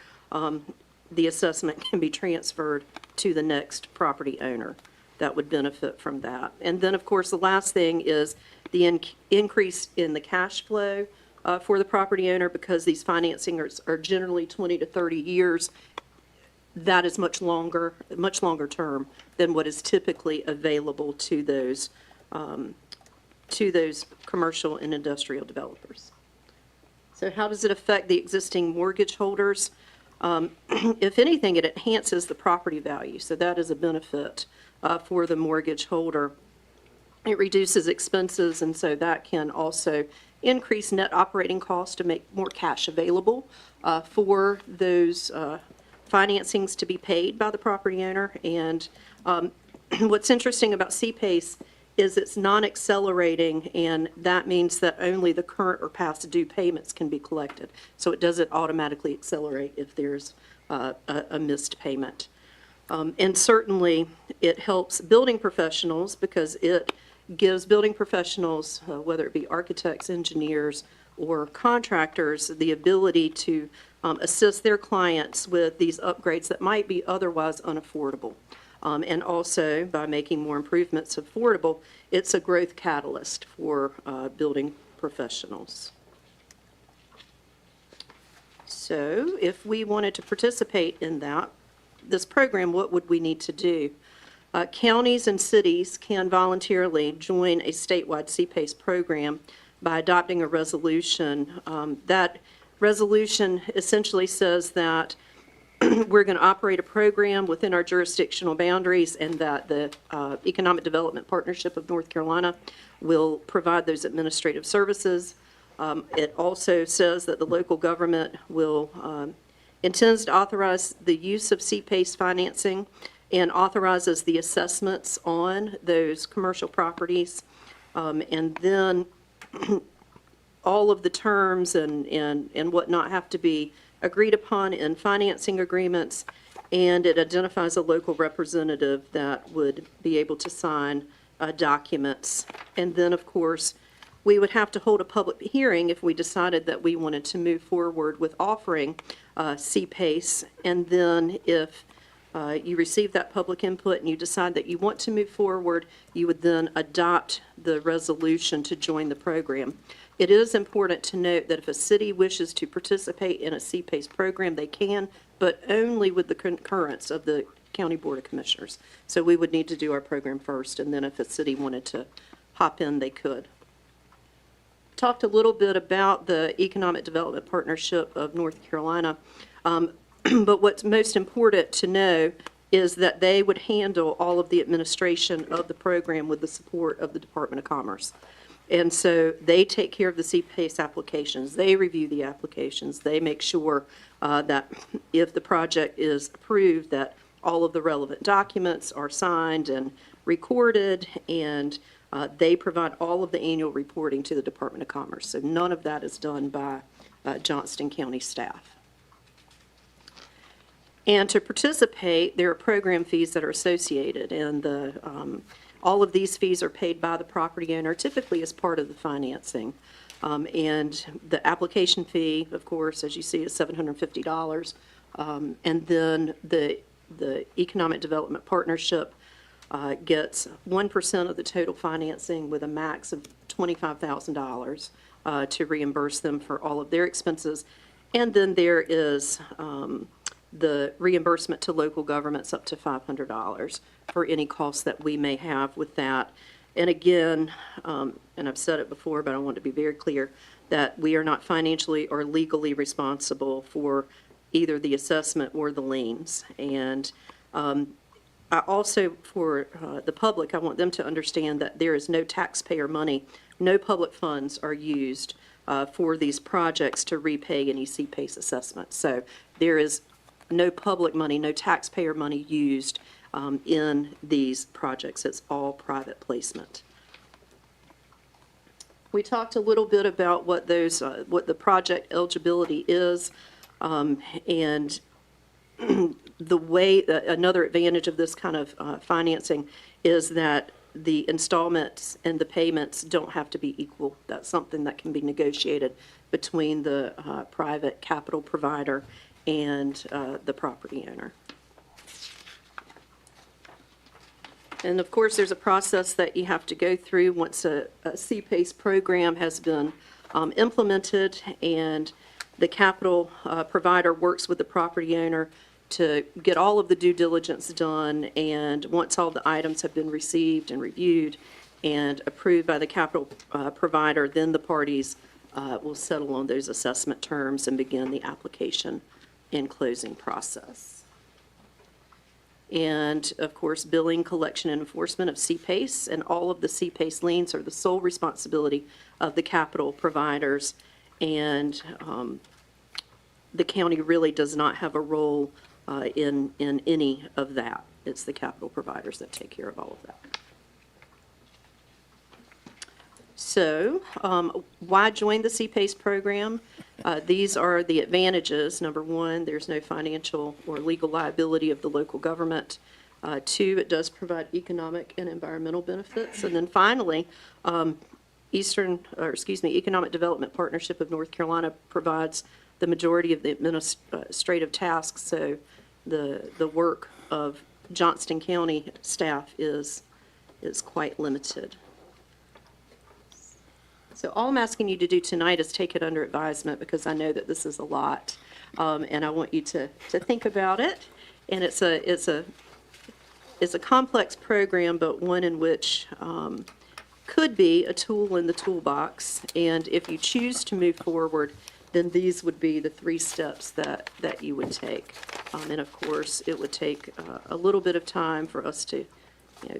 the assessment can be transferred to the next property owner that would benefit from that. And then, of course, the last thing is the increase in the cash flow for the property owner, because these financing are generally 20 to 30 years. That is much longer term than what is typically available to those commercial and industrial developers. So how does it affect the existing mortgage holders? If anything, it enhances the property value, so that is a benefit for the mortgage holder. It reduces expenses, and so that can also increase net operating costs to make more cash available for those financings to be paid by the property owner. And what's interesting about CPACE is it's non-accelerating, and that means that only the current or past due payments can be collected. So it doesn't automatically accelerate if there's a missed payment. And certainly it helps building professionals, because it gives building professionals, whether it be architects, engineers, or contractors, the ability to assist their clients with these upgrades that might be otherwise unaffordable. And also, by making more improvements affordable, it's a growth catalyst for building professionals. So if we wanted to participate in this program, what would we need to do? Counties and cities can voluntarily join a statewide CPACE program by adopting a resolution. That resolution essentially says that we're going to operate a program within our jurisdictional boundaries and that the Economic Development Partnership of North Carolina will provide those administrative services. It also says that the local government intends to authorize the use of CPACE financing and authorizes the assessments on those commercial properties. And then all of the terms and whatnot have to be agreed upon in financing agreements, and it identifies a local representative that would be able to sign documents. And then, of course, we would have to hold a public hearing if we decided that we wanted to move forward with offering CPACE. And then if you receive that public input and you decide that you want to move forward, you would then adopt the resolution to join the program. It is important to note that if a city wishes to participate in a CPACE program, they can, but only with the concurrence of the County Board of Commissioners. So we would need to do our program first, and then if a city wanted to hop in, they could. Talked a little bit about the Economic Development Partnership of North Carolina, but what's most important to know is that they would handle all of the administration of the program with the support of the Department of Commerce. And so they take care of the CPACE applications. They review the applications. They make sure that if the project is approved, that all of the relevant documents are signed and recorded, and they provide all of the annual reporting to the Department of Commerce. So none of that is done by Johnston County staff. And to participate, there are program fees that are associated, and all of these fees are paid by the property owner, typically as part of the financing. And the application fee, of course, as you see, is $750. And then the Economic Development Partnership gets 1% of the total financing with a max of $25,000 to reimburse them for all of their expenses. And then there is the reimbursement to local governments up to $500 for any costs that we may have with that. And again, and I've said it before, but I want to be very clear, that we are not financially or legally responsible for either the assessment or the liens. And I also, for the public, I want them to understand that there is no taxpayer money, no public funds are used for these projects to repay any CPACE assessments. So there is no public money, no taxpayer money used in these projects. It's all private placement. We talked a little bit about what the project eligibility is, and the way, another advantage of this kind of financing is that the installments and the payments don't have to be equal. That's something that can be negotiated between the private capital provider and the property owner. And of course, there's a process that you have to go through once a CPACE program has been implemented, and the capital provider works with the property owner to get all of the due diligence done. And once all the items have been received and reviewed and approved by the capital provider, then the parties will settle on those assessment terms and begin the application and closing process. And of course, billing, collection, and enforcement of CPACE and all of the CPACE liens are the sole responsibility of the capital providers. And the county really does not have a role in any of that. It's the capital providers that take care of all of that. So why join the CPACE program? These are the advantages. Number one, there's no financial or legal liability of the local government. Two, it does provide economic and environmental benefits. And then finally, Economic Development Partnership of North Carolina provides the majority of the administrative tasks, so the work of Johnston County staff is quite limited. So all I'm asking you to do tonight is take it under advisement, because I know that this is a lot, and I want you to think about it. And it's a complex program, but one in which could be a tool in the toolbox. And if you choose to move forward, then these would be the 3 steps that you would take. And of course, it would take a little bit of time for us to,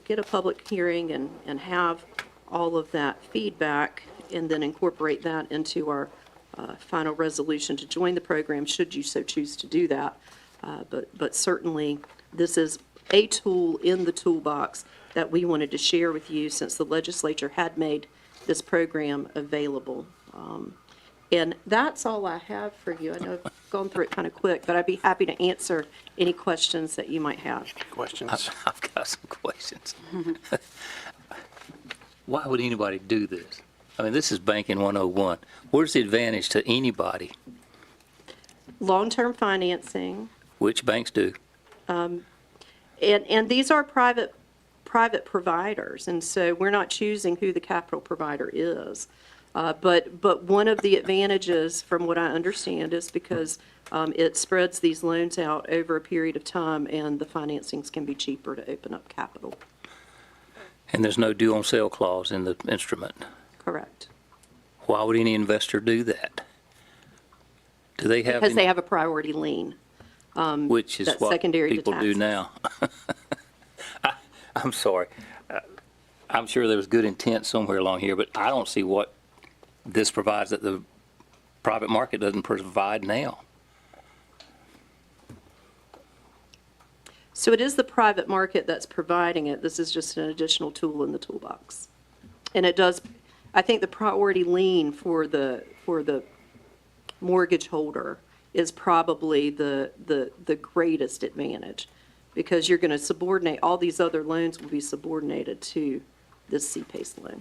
get a public hearing and have all of that feedback, and then incorporate that into our final resolution to join the program, should you so choose to do that. But certainly, this is a tool in the toolbox that we wanted to share with you, since the legislature had made this program available. And that's all I have for you. I know I've gone through it kind of quick, but I'd be happy to answer any questions that you might have. Questions? I've got some questions. Why would anybody do this? I mean, this is banking 101. Where's the advantage to anybody? Long-term financing, Which banks do? and these are private providers, and so we're not choosing who the capital provider is. But one of the advantages, from what I understand, is because it spreads these loans out over a period of time, and the financings can be cheaper to open up capital. And there's no due on sale clause in the instrument. Correct. Why would any investor do that? Do they have? Because they have a priority lien. Which is that's what secondary to people do taxes. now. I'm sorry. I'm sure there was good intent somewhere along here, but I don't see what this provides that the private market doesn't provide now. So it is the private market that's providing it. This is just an additional tool in the toolbox. And it does, I think the priority lien for the mortgage holder is probably the greatest advantage, because you're going to subordinate, all these other loans will be subordinated to this CPACE loan.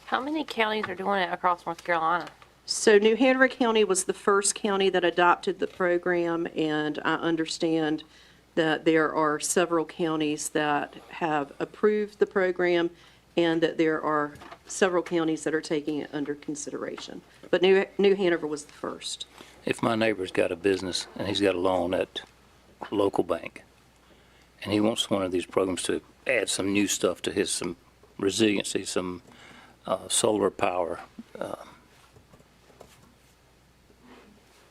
How many counties are doing it across North Carolina? So New Hanover County was the first county that adopted the program, and I understand that there are several counties that have approved the program, and that there are several counties that are taking it under consideration. But New Hanover was the first. If my neighbor's got a business and he's got a loan at a local bank, and he wants one of these programs to add some new stuff to his, some resiliency, some solar power,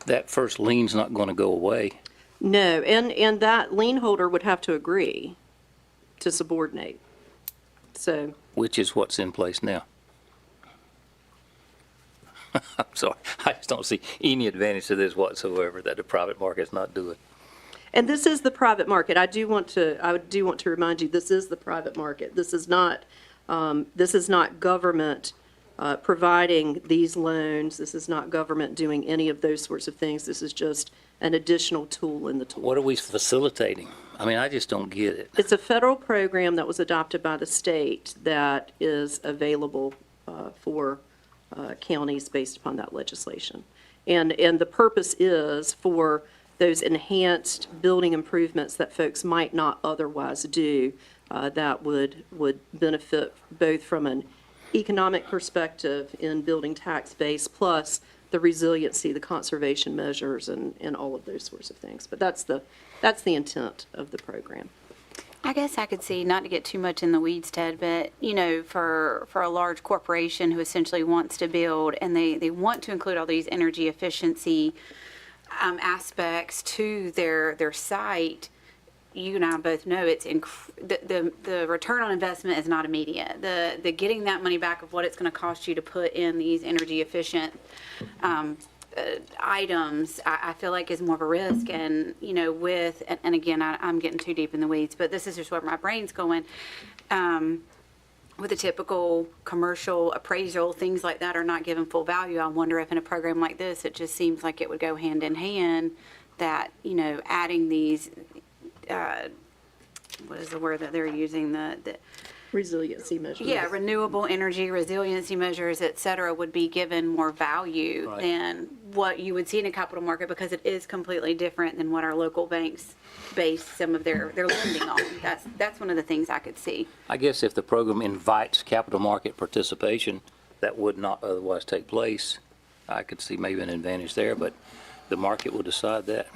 that first lien's not going to go away. No, and that lien holder would have to agree to subordinate. So, Which is what's in place now. I'm sorry, I just don't see any advantage to this whatsoever that the private market's not doing. and this is the private market. I do want to remind you, this is the private market. This is not government providing these loans. This is not government doing any of those sorts of things. This is just an additional tool in the tool. What are we facilitating? I mean, I just don't get it. It's a federal program that was adopted by the state that is available for counties based upon that legislation. And the purpose is for those enhanced building improvements that folks might not otherwise do, that would benefit both from an economic perspective in building tax base, plus the resiliency, the conservation measures, and all of those sorts of things. But that's the intent of the program. I guess I could see, not to get too much in the weeds, Ted, but, for a large corporation who essentially wants to build, and they want to include all these energy efficiency aspects to their site, you and I both know it's the return on investment is not immediate. The getting that money back of what it's going to cost you to put in these energy efficient items, I feel like is more of a risk. And and again, I'm getting too deep in the weeds, but this is just where my brain's going. With a typical commercial appraisal, things like that are not given full value. I wonder if in a program like this, it just seems like it would go hand in hand, that adding these what is the word that they're using, resiliency measures. Yeah, renewable energy, resiliency measures, et cetera, would be given more value Right. than what you would see in a capital market because it is completely different than what our local banks base some of their lending on. That's one of the things I could see. I guess if the program invites capital market participation that would not otherwise take place, I could see maybe an advantage there, but the market will decide that.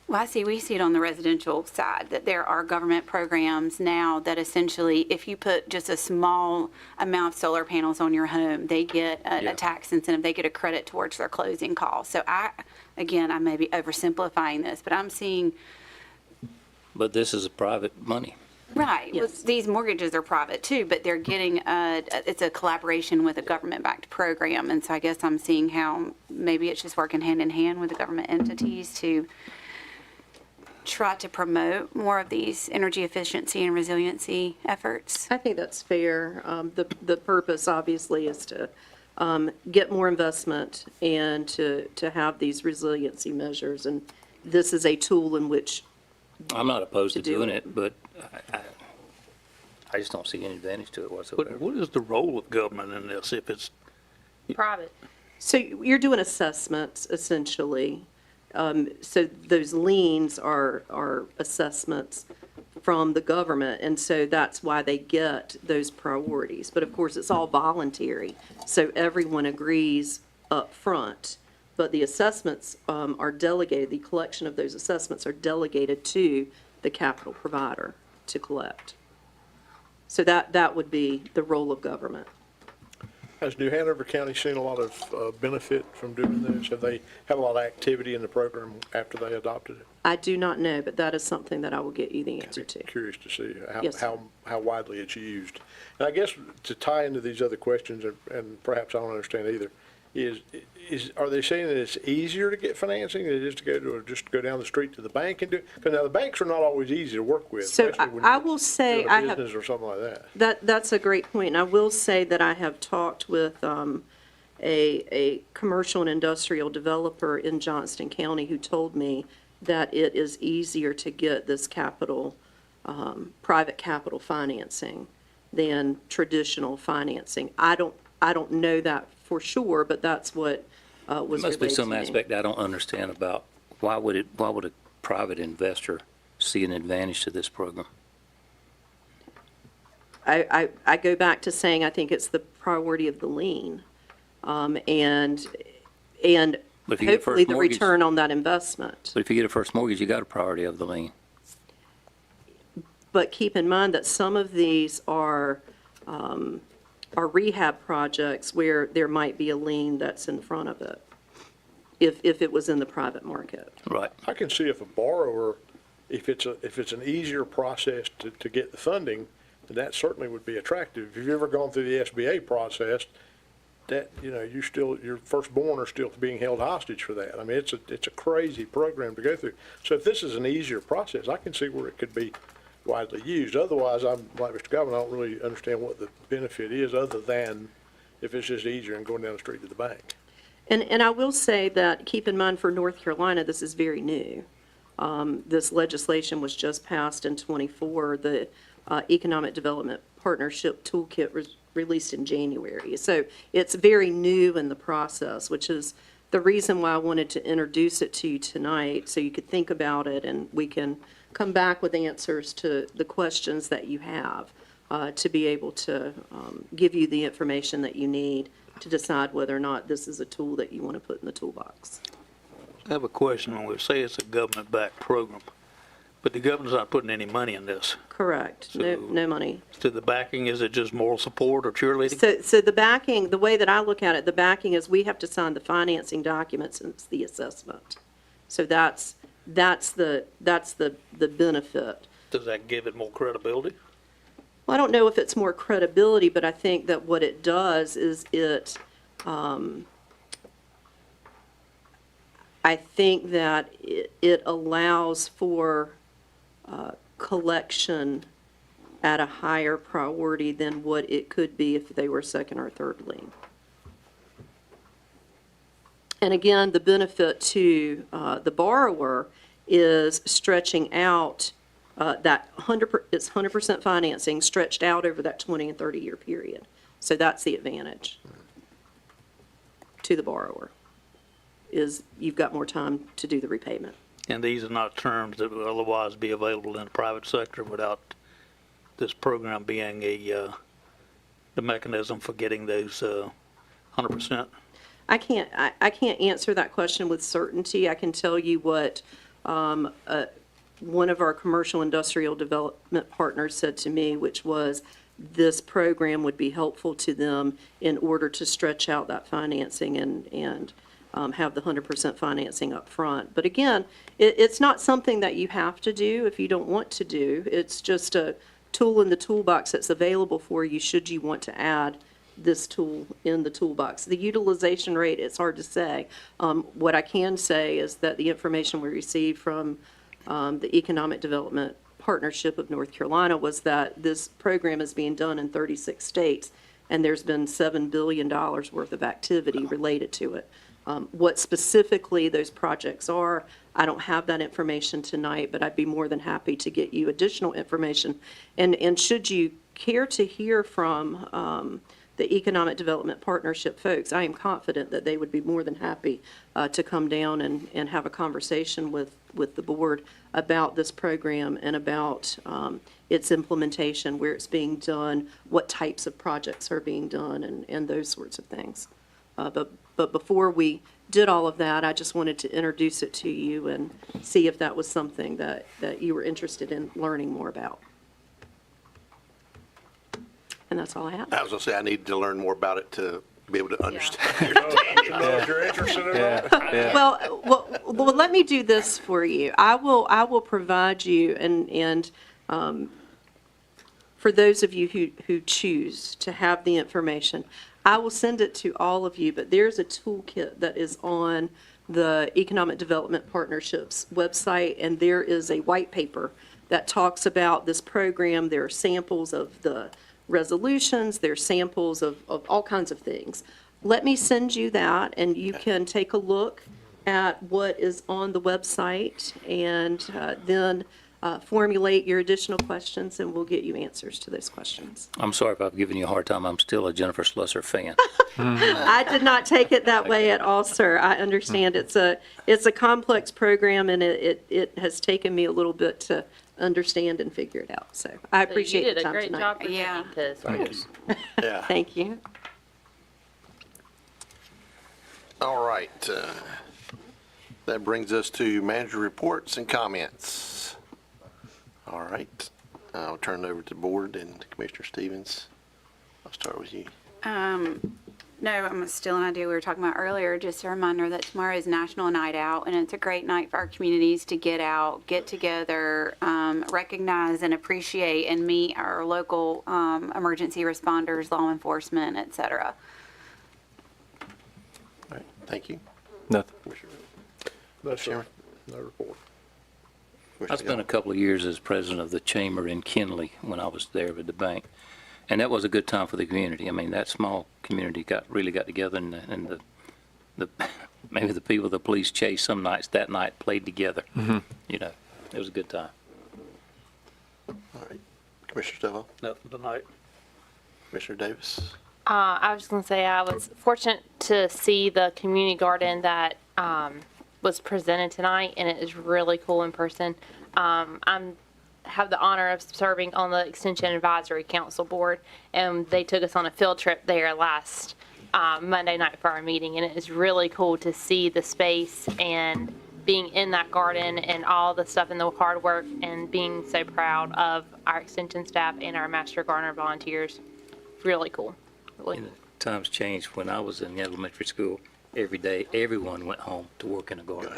Well, we see it on the residential side, that there are government programs now that essentially, if you put just a small amount of solar panels on your home, they get Yeah. a tax incentive, they get a credit towards their closing costs. So I may be oversimplifying this, but I'm seeing, But this is private money. right, well, Yes. these mortgages are private too, but they're getting, it's a collaboration with a government-backed program. And so I guess I'm seeing how maybe it's just working hand in hand with the government entities to try to promote more of these energy efficiency and resiliency efforts. I think that's fair. The purpose obviously is to get more investment and to have these resiliency measures. And this is a tool in which, I'm not opposed to To do doing it. it, but I just don't see any advantage to it whatsoever. What is the role of government in this if it's, Private. so you're doing assessments essentially. So those liens are assessments from the government, and so that's why they get those priorities. But of course, it's all voluntary, so everyone agrees up front. But the assessments are delegated, the collection of those assessments are delegated to the capital provider to collect. So that would be the role of government. Has New Hanover County seen a lot of benefit from doing this? Have they had a lot of activity in the program after they adopted it? I do not know, but that is something that I will get you the answer to. Curious to see Yes. how widely it's used. And I guess to tie into these other questions, and perhaps I don't understand either, are they saying that it's easier to get financing than it is to just go down the street to the bank and do? Because now the banks are not always easy to work with, So especially when I you're will say doing I a have. business or something like that. That's a great point, and I will say that I have talked with a commercial and industrial developer in Johnston County who told me that it is easier to get this capital, private capital financing than traditional financing. I don't know that for sure, but that's what was There must relayed be to some me. aspect I don't understand about why would a private investor see an advantage to this program? I go back to saying I think it's the priority of the lien, and But if you get a hopefully first the mortgage- return on that investment. But if you get a first mortgage, you got a priority of the lien. But keep in mind that some of these are rehab projects where there might be a lien that's in front of it, if it was in the private market. Right. I can see if a borrower, if it's an easier process to get the funding, then that certainly would be attractive. If you've ever gone through the SBA process, that, your firstborn are still being held hostage for that. I mean, it's a crazy program to go through. So if this is an easier process, I can see where it could be widely used. Otherwise, I'm like Mr. Govan, I don't really understand what the benefit is other than if it's just easier than going down the street to the bank. And I will say that, keep in mind for North Carolina, this is very new. This legislation was just passed in '24. The Economic Development Partnership Toolkit was released in January. So it's very new in the process, which is the reason why I wanted to introduce it to you tonight, so you could think about it and we can come back with answers to the questions that you have, to be able to give you the information that you need to decide whether or not this is a tool that you want to put in the toolbox. I have a question when we say it's a government-backed program, but the government's not putting any money in this. Correct. No, So- no money. To the backing, is it just moral support or cheerleading? So the backing, the way that I look at it, the backing is we have to sign the financing documents and it's the assessment. So that's the benefit. Does that give it more credibility? Well, I don't know if it's more credibility, but I think that what it does is I think that it allows for collection at a higher priority than what it could be if they were second or third lien. And again, the benefit to the borrower is stretching out that it's 100% financing stretched out over that 20 and 30-year period. So that's the advantage to the borrower, is you've got more time to do the repayment. And these are not terms that would otherwise be available in the private sector without this program being the mechanism for getting those 100%. I can't answer that question with certainty. I can tell you what one of our commercial industrial development partners said to me, which was this program would be helpful to them in order to stretch out that financing and have the 100% financing up front. But again, it's not something that you have to do if you don't want to do. It's just a tool in the toolbox that's available for you should you want to add this tool in the toolbox. The utilization rate, it's hard to say. What I can say is that the information we received from the Economic Development Partnership of North Carolina was that this program is being done in 36 states, and there's been $7 billion worth of activity related to it. What specifically those projects are, I don't have that information tonight, but I'd be more than happy to get you additional information. And should you care to hear from the Economic Development Partnership folks, I am confident that they would be more than happy to come down and have a conversation with the board about this program and about its implementation, where it's being done, what types of projects are being done, and those sorts of things. But before we did all of that, I just wanted to introduce it to you and see if that was something that you were interested in learning more about. And that's all I have. I was gonna say, I need to learn more about it to be able to understand. If you're interested in that. Well, let me do this for you. I will provide you, and for those of you who choose to have the information, I will send it to all of you, but there's a toolkit that is on the Economic Development Partnership's website, and there is a white paper that talks about this program. There are samples of the resolutions, there's samples of all kinds of things. Let me send you that, and you can take a look at what is on the website, and then formulate your additional questions, and we'll get you answers to those questions. I'm sorry if I've given you a hard time. I'm still a Jennifer Slusser fan. I did not take it that way at all, sir. I understand it's a complex program, and it has taken me a little bit to understand and figure it out. So I appreciate the time tonight. You did a great job presenting this. Thank you. Yeah. Thank you. All right. That brings us to manager reports and comments. All right. I'll turn it over to the board and Commissioner Stevens. I'll start with you. No, I'm still an idea we were talking about earlier. Just a reminder that tomorrow is National Night Out, and it's a great night for our communities to get out, get together, recognize and appreciate and meet our local emergency responders, law enforcement, et cetera. All right. Thank you. Nothing. No, sir. No report. I spent a couple of years as president of the chamber in Kinley when I was there with the bank, and that was a good time for the community. I mean, that small community really got together, and the maybe the people the police chased some nights that night played together. Mm-hmm. You know, it was a good time. All right. Commissioner Stovall, Nothing tonight. Commissioner Davis. I was going to say I was fortunate to see the community garden that was presented tonight, and it is really cool in person. Have the honor of serving on the Extension Advisory Council Board, and they took us on a field trip there last Monday night for our meeting, and it is really cool to see the space and being in that garden and all the stuff and the hard work, and being so proud of our Extension staff and our Master Gardener volunteers. Really cool. Really And cool. times changed. When I was in elementary school, every day everyone went home to work in a garden.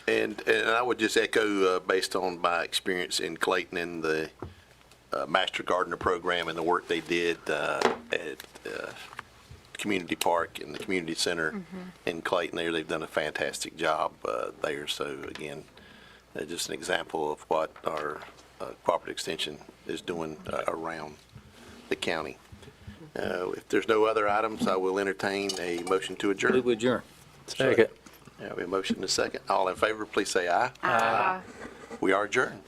And I would just echo, based on my experience in Clayton in the Master Gardener program and the work they did at Community Park and the Community Center in Clayton there, they've done a fantastic job there. So again, just an example of what our cooperative extension is doing around the county. If there's no other items, I will entertain a motion to adjourn. Move adjourn. Second. Yeah, we have a motion and a second. All in favor, please say aye. Aye. We are adjourned.